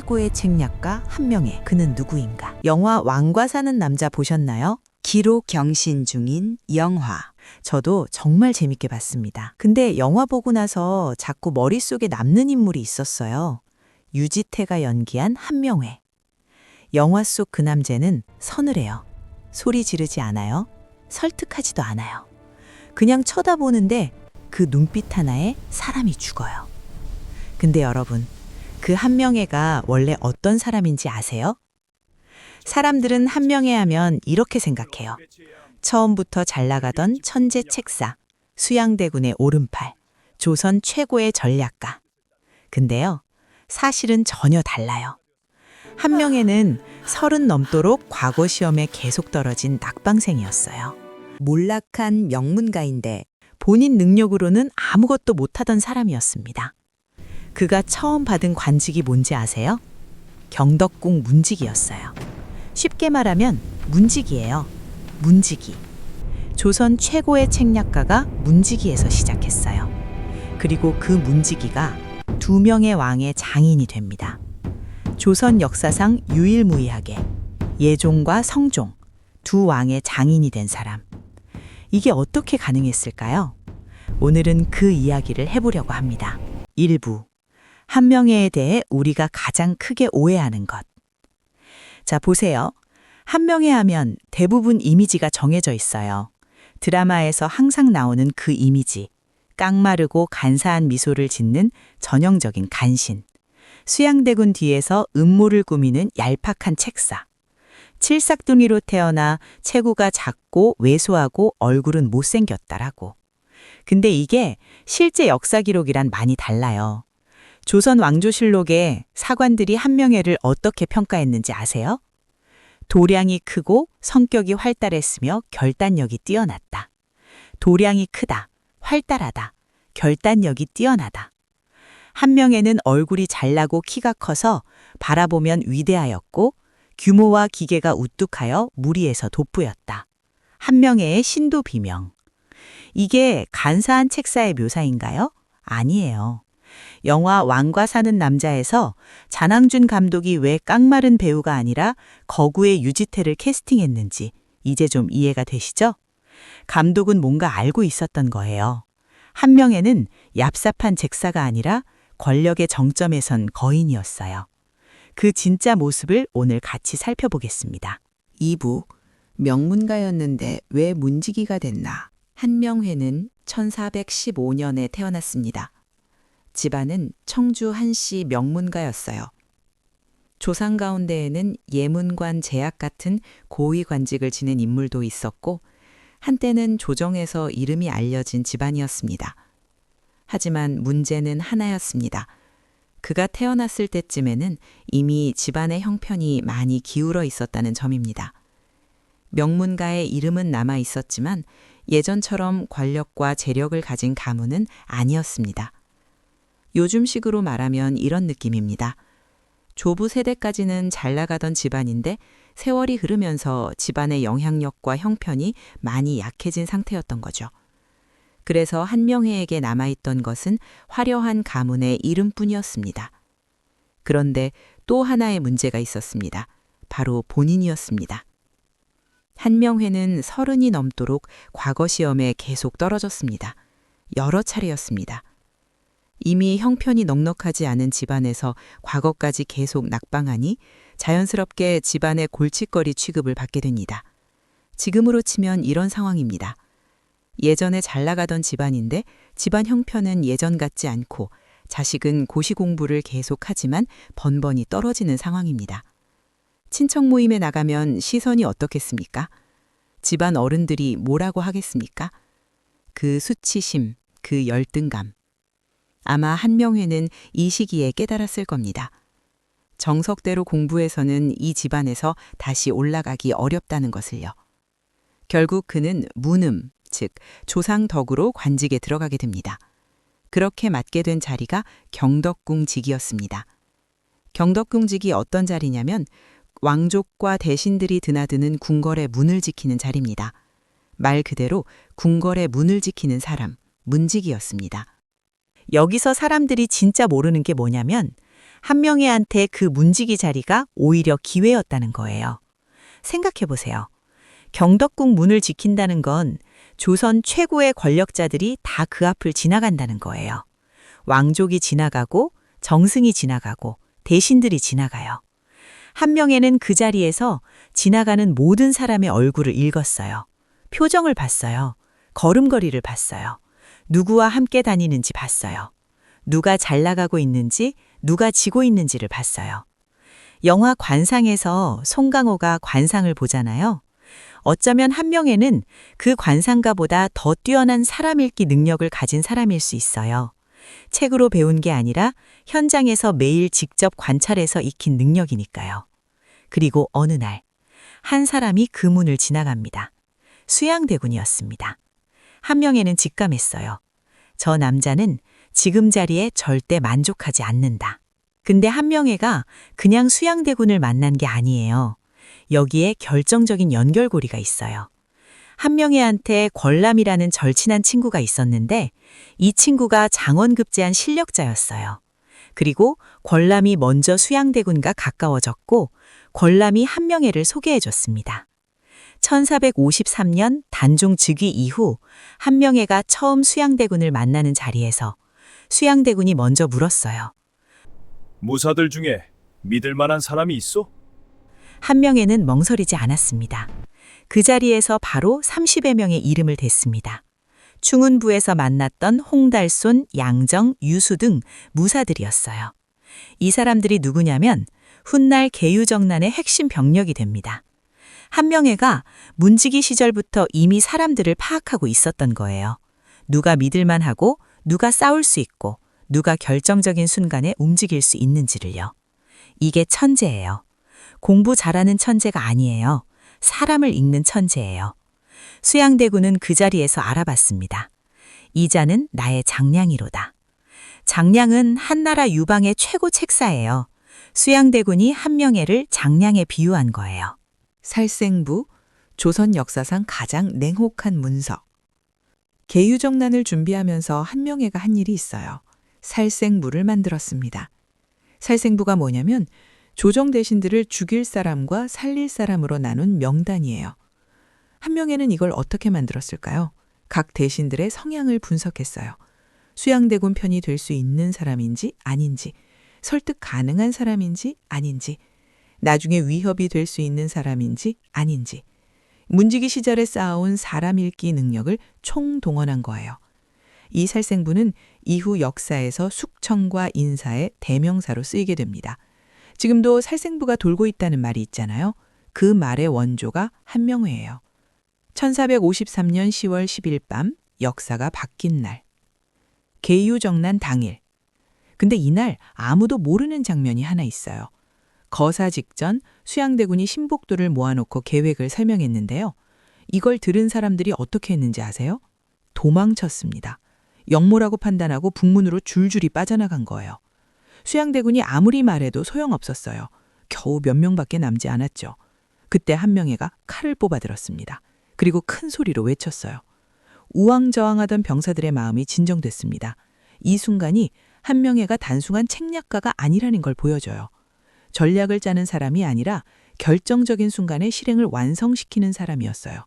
최고의 책략가 한명회, 그는 누구인가? 영화 왕과 사는 남자 보셨나요? 기록 경신 중인 영화. 저도 정말 재밌게 봤습니다. 근데 영화 보고 나서 자꾸 머릿속에 남는 인물이 있었어요. 유지태가 연기한 한명회. 영화 속 그 남자는 서늘해요. 소리 지르지 않아요. 설득하지도 않아요. 그냥 쳐다보는데 그 눈빛 하나에 사람이 죽어요. 근데 여러분, 그 한명회가 원래 어떤 사람인지 아세요? 사람들은 한명회 하면 이렇게 생각해요. 처음부터 잘 나가던 천재 책사, 수양대군의 오른팔, 조선 최고의 전략가. 근데요, 사실은 전혀 달라요. 한명회는 30 넘도록 과거 시험에 계속 떨어진 낙방생이었어요. 몰락한 명문가인데 본인 능력으로는 아무것도 못하던 사람이었습니다. 그가 처음 받은 관직이 뭔지 아세요? 경덕궁 문직이었어요. 쉽게 말하면 문직이에요. 문직이. 조선 최고의 책략가가 문직이에서 시작했어요. 그리고 그 문직이가 2명의 왕의 장인이 됩니다. 조선 역사상 유일무이하게 예종과 성종, 2 왕의 장인이 된 사람. 이게 어떻게 가능했을까요? 오늘은 그 이야기를 해보려고 합니다. 1부. 한명회에 대해 우리가 가장 크게 오해하는 것. 자, 보세요. 한명회 하면 대부분 이미지가 정해져 있어요. 드라마에서 항상 나오는 그 이미지. 깡마르고 간사한 미소를 짓는 전형적인 간신. 수양대군 뒤에서 음모를 꾸미는 얄팍한 책사. 칠삭둥이로 태어나 체구가 작고 왜소하고 얼굴은 못생겼다라고. 근데 이게 실제 역사 기록이란 많이 달라요. 조선 왕조실록에 사관들이 한명회를 어떻게 평가했는지 아세요? 도량이 크고 성격이 활달했으며 결단력이 뛰어났다. 도량이 크다, 활달하다, 결단력이 뛰어나다. 한명회는 얼굴이 잘나고 키가 커서 바라보면 위대하였고 규모와 기계가 우뚝하여 무리에서 돋보였다. 한명회의 신도 비명. 이게 간사한 책사의 묘사인가요? 아니에요. 영화 왕과 사는 남자에서 잔항준 감독이 왜 깡마른 배우가 아니라 거구의 유지태를 캐스팅했는지 이제 좀 이해가 되시죠? 감독은 뭔가 알고 있었던 거예요. 한명회는 얍삽한 책사가 아니라 권력의 정점에 선 거인이었어요. 그 진짜 모습을 오늘 같이 살펴보겠습니다. 2부. 명문가였는데 왜 문지기가 됐나? 한명회는 1415년에 태어났습니다. 집안은 청주 한씨 명문가였어요. 조상 가운데에는 예문관 제약 같은 고위 관직을 지닌 인물도 있었고 한때는 조정에서 이름이 알려진 집안이었습니다. 하지만 문제는 하나였습니다. 그가 태어났을 때쯤에는 이미 집안의 형편이 많이 기울어 있었다는 점입니다. 명문가의 이름은 남아 있었지만 예전처럼 권력과 재력을 가진 가문은 아니었습니다. 요즘식으로 말하면 이런 느낌입니다. 조부 세대까지는 잘 나가던 집안인데 세월이 흐르면서 집안의 영향력과 형편이 많이 약해진 상태였던 거죠. 그래서 한명회에게 남아있던 것은 화려한 가문의 이름뿐이었습니다. 그런데 또 하나의 문제가 있었습니다. 바로 본인이었습니다. 한명회는 30이 넘도록 과거 시험에 계속 떨어졌습니다. 여러 차례였습니다. 이미 형편이 넉넉하지 않은 집안에서 과거까지 계속 낙방하니 자연스럽게 집안의 골칫거리 취급을 받게 됩니다. 지금으로 치면 이런 상황입니다. 예전에 잘 나가던 집안인데 집안 형편은 예전 같지 않고 자식은 고시 공부를 계속하지만 번번이 떨어지는 상황입니다. 친척 모임에 나가면 시선이 어떻겠습니까? 집안 어른들이 뭐라고 하겠습니까? 그 수치심, 그 열등감. 아마 한명회는 이 시기에 깨달았을 겁니다. 정석대로 공부해서는 이 집안에서 다시 올라가기 어렵다는 것을요. 결국 그는 문음, 즉 조상 덕으로 관직에 들어가게 됩니다. 그렇게 맡게 된 자리가 경덕궁직이었습니다. 경덕궁직이 어떤 자리냐면 왕족과 대신들이 드나드는 궁궐의 문을 지키는 자리입니다. 말 그대로 궁궐의 문을 지키는 사람, 문직이었습니다. 여기서 사람들이 진짜 모르는 게 뭐냐면 한명회한테 그 문지기 자리가 오히려 기회였다는 거예요. 생각해 보세요. 경덕궁 문을 지킨다는 건 조선 최고의 권력자들이 다 그 앞을 지나간다는 거예요. 왕족이 지나가고 정승이 지나가고 대신들이 지나가요. 한명회는 그 자리에서 지나가는 모든 사람의 얼굴을 읽었어요. 표정을 봤어요. 걸음걸이를 봤어요. 누구와 함께 다니는지 봤어요. 누가 잘 나가고 있는지, 누가 지고 있는지를 봤어요. 영화 관상에서 송강호가 관상을 보잖아요. 어쩌면 한명회는 그 관상가보다 더 뛰어난 사람 읽기 능력을 가진 사람일 수 있어요. 책으로 배운 게 아니라 현장에서 매일 직접 관찰해서 익힌 능력이니까요. 그리고 어느 날, 한 사람이 그 문을 지나갑니다. 수양대군이었습니다. 한명회는 직감했어요. 저 남자는 지금 자리에 절대 만족하지 않는다. 근데 한명회가 그냥 수양대군을 만난 게 아니에요. 여기에 결정적인 연결고리가 있어요. 한명회한테 권람이라는 절친한 친구가 있었는데 이 친구가 장원급제한 실력자였어요. 그리고 권람이 먼저 수양대군과 가까워졌고 권람이 한명회를 소개해줬습니다. 1453년 단종 즉위 이후 한명회가 처음 수양대군을 만나는 자리에서 수양대군이 먼저 물었어요. 무사들 중에 믿을 만한 사람이 있어? 한명회는 멍설이지 않았습니다. 그 자리에서 바로 30여 명의 이름을 댔습니다. 충운부에서 만났던 홍달손, 양정, 유수 등 무사들이었어요. 이 사람들이 누구냐면 훗날 계유정난의 핵심 병력이 됩니다. 한명회가 문지기 시절부터 이미 사람들을 파악하고 있었던 거예요. 누가 믿을만하고 누가 싸울 수 있고 누가 결정적인 순간에 움직일 수 있는지를요. 이게 천재예요. 공부 잘하는 천재가 아니에요. 사람을 읽는 천재예요. 수양대군은 그 자리에서 알아봤습니다. 이 자는 나의 장량이로다. 장량은 한나라 유방의 최고 책사예요. 수양대군이 한명회를 장량에 비유한 거예요. 살생부, 조선 역사상 가장 냉혹한 문서. 계유정난을 준비하면서 한명회가 한 일이 있어요. 살생부를 만들었습니다. 살생부가 뭐냐면 조정 대신들을 죽일 사람과 살릴 사람으로 나눈 명단이에요. 한명회는 이걸 어떻게 만들었을까요? 각 대신들의 성향을 분석했어요. 수양대군 편이 될 수 있는 사람인지 아닌지, 설득 가능한 사람인지 아닌지, 나중에 위협이 될 수 있는 사람인지 아닌지, 문지기 시절에 쌓아온 사람 읽기 능력을 총동원한 거예요. 이 살생부는 이후 역사에서 숙청과 인사의 대명사로 쓰이게 됩니다. 지금도 살생부가 돌고 있다는 말이 있잖아요. 그 말의 원조가 한명회예요. 1453년 10월 10일 밤 역사가 바뀐 날. 계유정난 당일. 근데 이날 아무도 모르는 장면이 하나 있어요. 거사 직전 수양대군이 신복도를 모아놓고 계획을 설명했는데요. 이걸 들은 사람들이 어떻게 했는지 아세요? 도망쳤습니다. 역모라고 판단하고 북문으로 줄줄이 빠져나간 거예요. 수양대군이 아무리 말해도 소용없었어요. 겨우 몇 명밖에 남지 않았죠. 그때 한명회가 칼을 뽑아들었습니다. 그리고 큰 소리로 외쳤어요. 우왕좌왕하던 병사들의 마음이 진정됐습니다. 이 순간이 한명회가 단순한 책략가가 아니라는 걸 보여줘요. 전략을 짜는 사람이 아니라 결정적인 순간에 실행을 완성시키는 사람이었어요.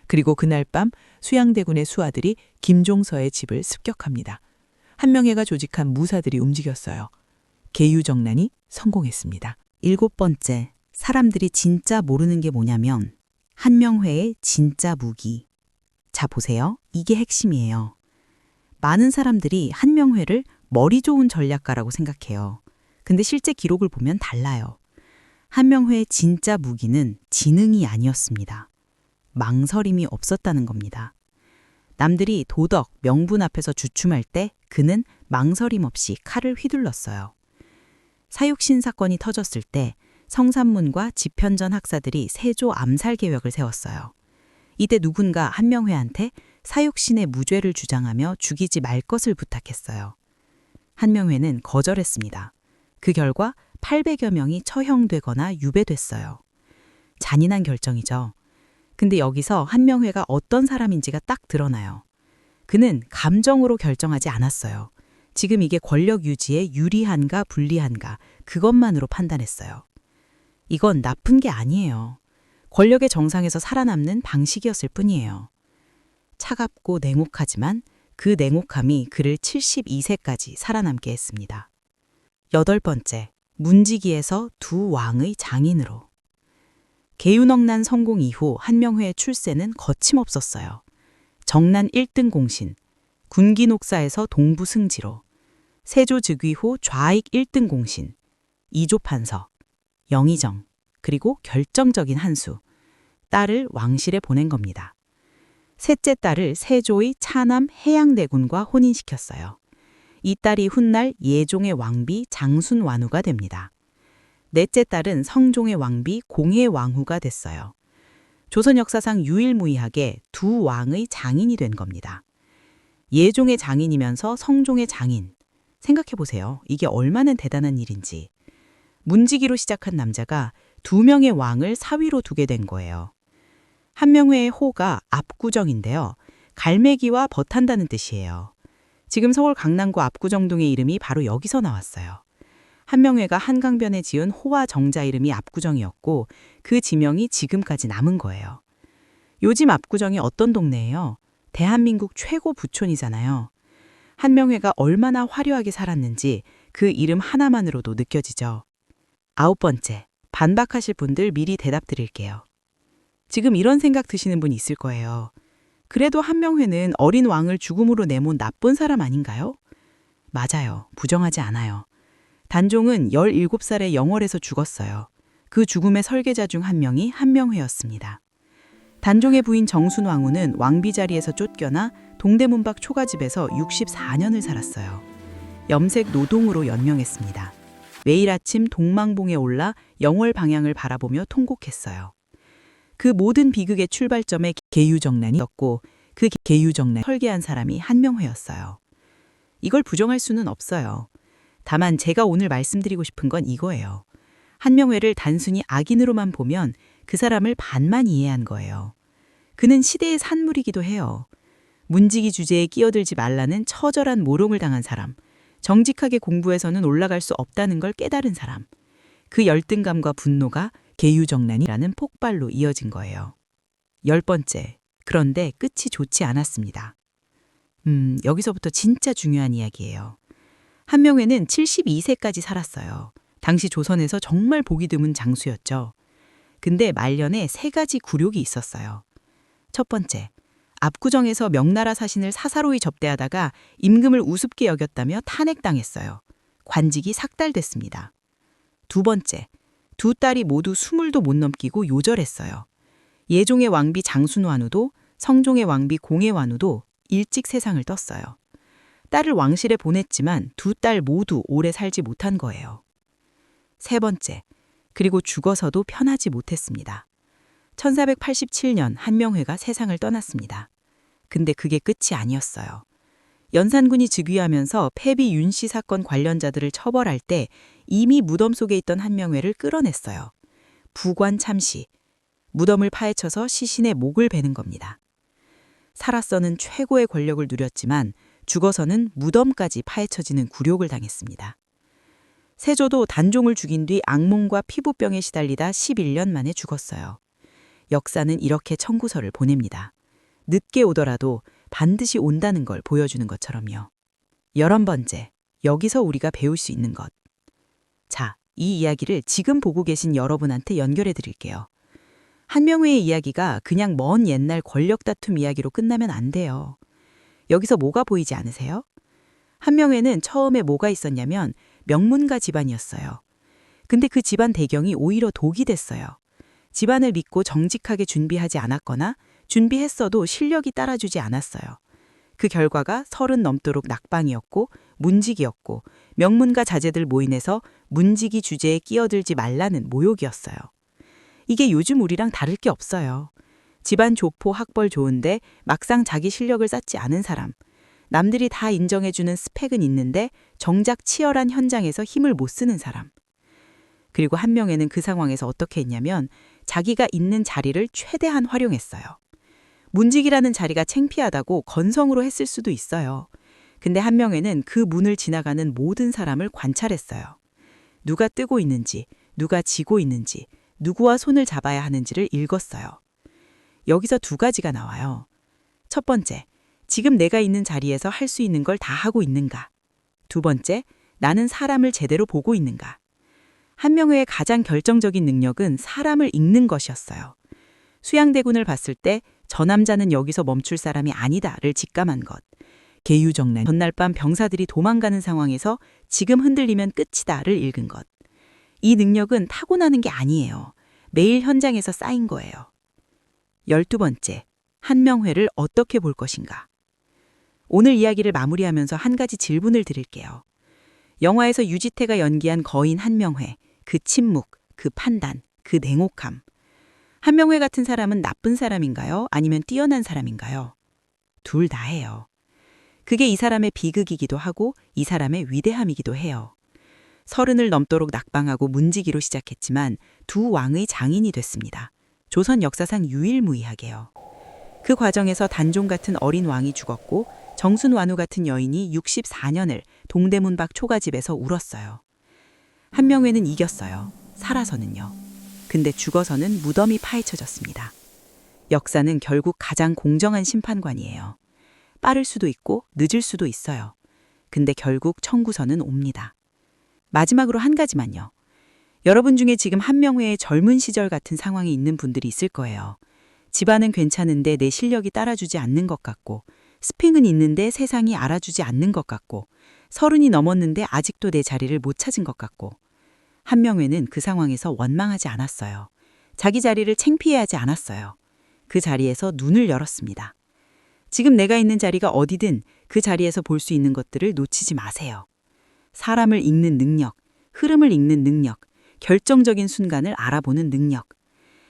그리고 그날 밤 수양대군의 수하들이 김종서의 집을 습격합니다. 한명회가 조직한 무사들이 움직였어요. 계유정난이 성공했습니다. 7번째, 사람들이 진짜 모르는 게 뭐냐면 한명회의 진짜 무기. 자, 보세요. 이게 핵심이에요. 많은 사람들이 한명회를 머리 좋은 전략가라고 생각해요. 근데 실제 기록을 보면 달라요. 한명회의 진짜 무기는 지능이 아니었습니다. 망설임이 없었다는 겁니다. 남들이 도덕, 명분 앞에서 주춤할 때 그는 망설임 없이 칼을 휘둘렀어요. 사육신 사건이 터졌을 때 성산문과 집현전 학사들이 세조 암살 계획을 세웠어요. 이때 누군가 한명회한테 사육신의 무죄를 주장하며 죽이지 말 것을 부탁했어요. 한명회는 거절했습니다. 그 결과 800여 명이 처형되거나 유배됐어요. 잔인한 결정이죠. 근데 여기서 한명회가 어떤 사람인지가 딱 드러나요. 그는 감정으로 결정하지 않았어요. 지금 이게 권력 유지에 유리한가 불리한가 그것만으로 판단했어요. 이건 나쁜 게 아니에요. 권력의 정상에서 살아남는 방식이었을 뿐이에요. 차갑고 냉혹하지만 그 냉혹함이 그를 72세까지 살아남게 했습니다. 8번째, 문지기에서 두 왕의 장인으로. 개유넉난 성공 이후 한명회의 출세는 거침없었어요. 정난 1등 공신, 군기 녹사에서 동부 승지로, 세조 즉위 후 좌익 1등 공신, 이조 판서, 영의정, 그리고 결정적인 한 수, 딸을 왕실에 보낸 겁니다. 셋째 딸을 세조의 차남 해양대군과 혼인시켰어요. 이 딸이 훗날 예종의 왕비 장순완후가 됩니다. 넷째 딸은 성종의 왕비 공해왕후가 됐어요. 조선 역사상 유일무이하게 두 왕의 장인이 된 겁니다. 예종의 장인이면서 성종의 장인. 생각해보세요. 이게 얼마나 대단한 일인지. 문지기로 시작한 남자가 2명의 왕을 사위로 두게 된 거예요. 한명회의 호가 압구정인데요. 갈매기와 벗한다는 뜻이에요. 지금 서울 강남구 압구정동의 이름이 바로 여기서 나왔어요. 한명회가 한강변에 지은 호와 정자 이름이 압구정이었고 그 지명이 지금까지 남은 거예요. 요즘 압구정이 어떤 동네예요? 대한민국 최고 부촌이잖아요. 한명회가 얼마나 화려하게 살았는지 그 이름 하나만으로도 느껴지죠. 9번째, 반박하실 분들 미리 대답 드릴게요. 지금 이런 생각 드시는 분 있을 거예요. 그래도 한명회는 어린 왕을 죽음으로 내몬 나쁜 사람 아닌가요? 맞아요. 부정하지 않아요. 단종은 17살에 영월에서 죽었어요. 그 죽음의 설계자 중 한 명이 한명회였습니다. 단종의 부인 정순왕후는 왕비 자리에서 쫓겨나 동대문 밖 초가집에서 64년을 살았어요. 염색 노동으로 연명했습니다. 매일 아침 동망봉에 올라 영월 방향을 바라보며 통곡했어요. 그 모든 비극의 출발점에 개유정난이었고 그 개유정난 설계한 사람이 한명회였어요. 이걸 부정할 수는 없어요. 다만 제가 오늘 말씀드리고 싶은 건 이거예요. 한명회를 단순히 악인으로만 보면 그 사람을 반만 이해한 거예요. 그는 시대의 산물이기도 해요. 문지기 주제에 끼어들지 말라는 처절한 모롱을 당한 사람, 정직하게 공부해서는 올라갈 수 없다는 걸 깨달은 사람, 그 열등감과 분노가 개유정난이라는 폭발로 이어진 거예요. 10번째, 그런데 끝이 좋지 않았습니다. 여기서부터 진짜 중요한 이야기예요. 한명회는 72세까지 살았어요. 당시 조선에서 정말 보기 드문 장수였죠. 근데 말년에 3가지 굴욕이 있었어요. 첫 번째, 압구정에서 명나라 사신을 사사로이 접대하다가 임금을 우습게 여겼다며 탄핵당했어요. 관직이 삭달됐습니다. 두 번째, 두 딸이 모두 20도 못 넘기고 요절했어요. 예종의 왕비 장순완후도 성종의 왕비 공해완후도 일찍 세상을 떴어요. 딸을 왕실에 보냈지만 두 딸 모두 오래 살지 못한 거예요. 세 번째, 그리고 죽어서도 편하지 못했습니다. 1487년 한명회가 세상을 떠났습니다. 근데 그게 끝이 아니었어요. 연산군이 즉위하면서 패비 윤씨 사건 관련자들을 처벌할 때 이미 무덤 속에 있던 한명회를 끌어냈어요. 부관 참시, 무덤을 파헤쳐서 시신의 목을 베는 겁니다. 살아서는 최고의 권력을 누렸지만 죽어서는 무덤까지 파헤쳐지는 굴욕을 당했습니다. 세조도 단종을 죽인 뒤 악몽과 피부병에 시달리다 11년 만에 죽었어요. 역사는 이렇게 청구서를 보냅니다. 늦게 오더라도 반드시 온다는 걸 보여주는 것처럼요. 11번째, 여기서 우리가 배울 수 있는 것. 자, 이 이야기를 지금 보고 계신 여러분한테 연결해 드릴게요. 한명회의 이야기가 그냥 먼 옛날 권력 다툼 이야기로 끝나면 안 돼요. 여기서 뭐가 보이지 않으세요? 한명회는 처음에 뭐가 있었냐면 명문가 집안이었어요. 근데 그 집안 배경이 오히려 독이 됐어요. 집안을 믿고 정직하게 준비하지 않았거나 준비했어도 실력이 따라주지 않았어요. 그 결과가 30 넘도록 낙방이었고 문직이었고 명문가 자제들 모임에서 문직이 주제에 끼어들지 말라는 모욕이었어요. 이게 요즘 우리랑 다를 게 없어요. 집안 좋고 학벌 좋은데 막상 자기 실력을 쌓지 않은 사람, 남들이 다 인정해주는 스펙은 있는데 정작 치열한 현장에서 힘을 못 쓰는 사람. 그리고 한명회는 그 상황에서 어떻게 했냐면 자기가 있는 자리를 최대한 활용했어요. 문직이라는 자리가 창피하다고 건성으로 했을 수도 있어요. 근데 한명회는 그 문을 지나가는 모든 사람을 관찰했어요. 누가 뜨고 있는지, 누가 지고 있는지, 누구와 손을 잡아야 하는지를 읽었어요. 여기서 두 가지가 나와요. 첫 번째, 지금 내가 있는 자리에서 할 수 있는 걸 다 하고 있는가? 두 번째, 나는 사람을 제대로 보고 있는가? 한명회의 가장 결정적인 능력은 사람을 읽는 것이었어요. 수양대군을 봤을 때 저 남자는 여기서 멈출 사람이 아니다를 직감한 것. 계유정난 전날 밤 병사들이 도망가는 상황에서 지금 흔들리면 끝이다를 읽은 것. 이 능력은 타고나는 게 아니에요. 매일 현장에서 쌓인 거예요. 12번째, 한명회를 어떻게 볼 것인가? 오늘 이야기를 마무리하면서 한 가지 질문을 드릴게요. 영화에서 유지태가 연기한 거인 한명회, 그 침묵, 그 판단, 그 냉혹함. 한명회 같은 사람은 나쁜 사람인가요? 아니면 뛰어난 사람인가요? 둘 다예요. 그게 이 사람의 비극이기도 하고 이 사람의 위대함이기도 해요. 30을 넘도록 낙방하고 문지기로 시작했지만 두 왕의 장인이 됐습니다. 조선 역사상 유일무이하게요. 그 과정에서 단종 같은 어린 왕이 죽었고 정순완우 같은 여인이 64년을 동대문 밖 초가집에서 울었어요. 한명회는 이겼어요. 살아서는요. 근데 죽어서는 무덤이 파헤쳐졌습니다. 역사는 결국 가장 공정한 심판관이에요. 빠를 수도 있고 늦을 수도 있어요. 근데 결국 청구서는 옵니다. 마지막으로 한 가지만요. 여러분 중에 지금 한명회의 젊은 시절 같은 상황이 있는 분들이 있을 거예요. 집안은 괜찮은데 내 실력이 따라주지 않는 것 같고, 스펙은 있는데 세상이 알아주지 않는 것 같고, 30이 넘었는데 아직도 내 자리를 못 찾은 것 같고. 한명회는 그 상황에서 원망하지 않았어요. 자기 자리를 창피해하지 않았어요. 그 자리에서 눈을 열었습니다. 지금 내가 있는 자리가 어디든 그 자리에서 볼 수 있는 것들을 놓치지 마세요. 사람을 읽는 능력, 흐름을 읽는 능력, 결정적인 순간을 알아보는 능력.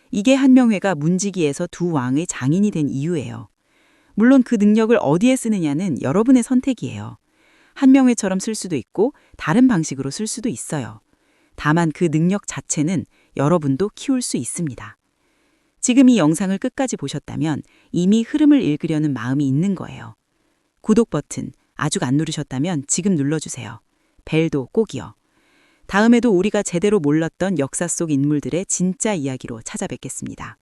이게 한명회가 문지기에서 두 왕의 장인이 된 이유예요. 물론 그 능력을 어디에 쓰느냐는 여러분의 선택이에요. 한명회처럼 쓸 수도 있고 다른 방식으로 쓸 수도 있어요. 다만 그 능력 자체는 여러분도 키울 수 있습니다. 지금 이 영상을 끝까지 보셨다면 이미 흐름을 읽으려는 마음이 있는 거예요. 구독 버튼 아직 안 누르셨다면 지금 눌러주세요. 벨도 꼭이요. 다음에도 우리가 제대로 몰랐던 역사 속 인물들의 진짜 이야기로 찾아뵙겠습니다.